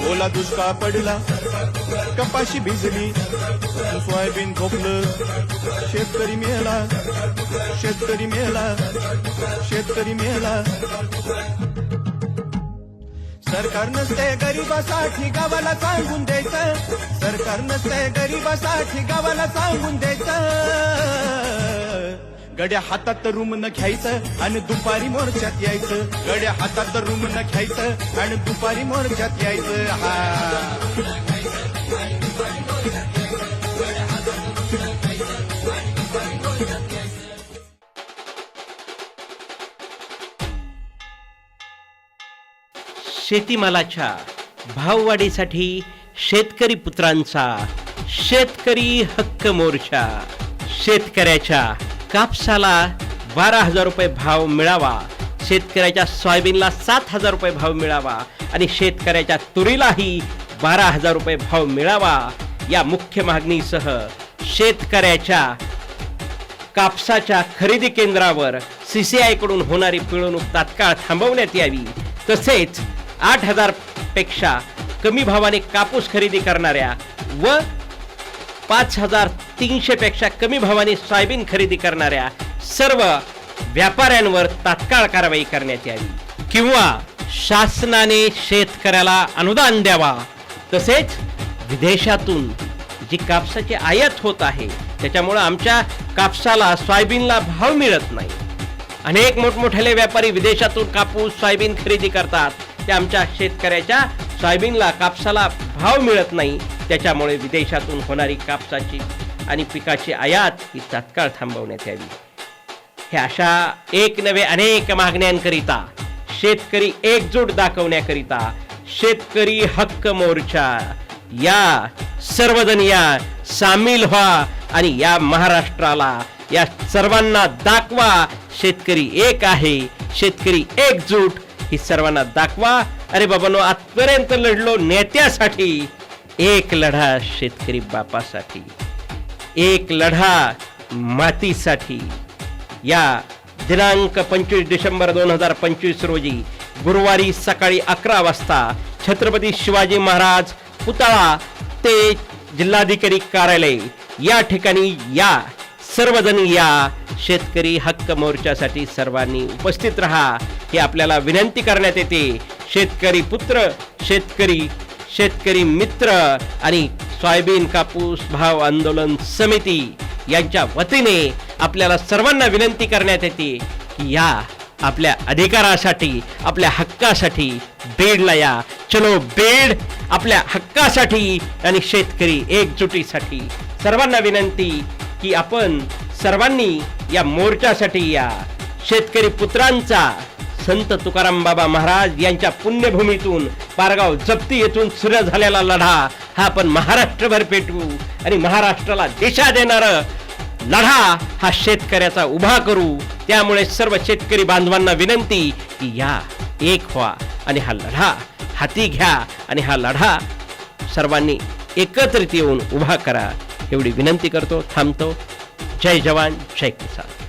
ओला दुष्काळ पडला, कपाशी भिजली, सोयाबीन खोकलं, शेतकरी मेला, शेतकरी मेला, शेतकरी मेला. सरकार नसते गरिबासाठी गावाला सांगून द्यायचं, सरकार नसते गरिबासाठी गावाला सांगून द्यायचं. गड्या हातात रूम न घ्यायचं आणि दुपारी मोर्चात यायचं, गड्या हातात रूम न घ्यायचं आणि दुपारी मोर्चात यायचं. शेतीमालाच्या भाववाढीसाठी शेतकरी पुत्रांचा शेतकरी हक्क मोर्चा. शेतकऱ्याच्या कापसाला 12,000 रुपये भाव मिळावा, शेतकऱ्याच्या सोयाबीनला 7,000 रुपये भाव मिळावा आणि शेतकऱ्याच्या तुरीलाही 12,000 रुपये भाव मिळावा. या मुख्य मागणीसह शेतकऱ्याच्या कापसाच्या खरेदी केंद्रावर CCI कडून होणारी पिळवणूक तात्काळ थांबवण्यात यावी. तसेच 8,000 पेक्षा कमी भावाने कापूस खरेदी करणाऱ्या व 5,300 पेक्षा कमी भावाने सोयाबीन खरेदी करणाऱ्या सर्व व्यापाऱ्यांवर तात्काळ कारवाई करण्यात यावी किंवा शासनाने शेतकऱ्याला अनुदान द्यावा. तसेच विदेशातून जी कापसाची आयात होत आहे त्याच्यामुळे आमच्या कापसाला सोयाबीनला भाव मिळत नाही. अनेक मोठमोठे व्यापारी विदेशातून कापूस सोयाबीन खरेदी करतात, ते आमच्या शेतकऱ्याच्या सोयाबीनला कापसाला भाव मिळत नाही. त्याच्यामुळे विदेशातून होणारी कापसाची आणि पिकाची आयात ही तात्काळ थांबवण्यात यावी. हे अशा एक नवे अनेक मागण्यांकरिता शेतकरी एकजूट दाखवण्याकरिता शेतकरी हक्क मोर्चा या सर्वजण या सामील व्हा आणि या महाराष्ट्राला या सर्वांना दाखवा शेतकरी एक आहे, शेतकरी एकजूट ही सर्वांना दाखवा. अरे बाबांनो, आजपर्यंत लढलो नेत्यासाठी, एक लढा शेतकरी बापासाठी, एक लढा मातीसाठी. या दिनांक 25 डिसेंबर 2025 रोजी गुरुवारी सकाळी 11 वाजता छत्रपती शिवाजी महाराज पुतळा ते जिल्हाधिकारी कार्यालय या ठिकाणी या सर्वजण या शेतकरी हक्क मोर्चासाठी सर्वांनी उपस्थित राहा हे आपल्याला विनंती करण्यात येते. शेतकरी पुत्र, शेतकरी मित्र आणि सोयाबीन कापूस भाव आंदोलन समिती यांच्या वतीने आपल्याला सर्वांना विनंती करण्यात येते की या आपल्या अधिकारासाठी, आपल्या हक्कासाठी बीडला या. चलो बीड, आपल्या हक्कासाठी आणि शेतकरी एकजुटीसाठी. सर्वांना विनंती की आपण सर्वांनी या मोर्चासाठी या. शेतकरी पुत्रांचा संत तुकाराम बाबा महाराज यांच्या पुण्यभूमीतून पारगाव जप्ती येथून सुरू झालेला लढा हा आपण महाराष्ट्रभर पेटवू आणि महाराष्ट्राला दिशा देणारा लढा हा शेतकऱ्याचा उभा करू. त्यामुळे सर्व शेतकरी बांधवांना विनंती की या, एक व्हा आणि हा लढा हाती घ्या आणि हा लढा सर्वांनी एकत्रित येऊन उभा करा एवढी विनंती करतो. थांबतो. जय जवान, जय किसान.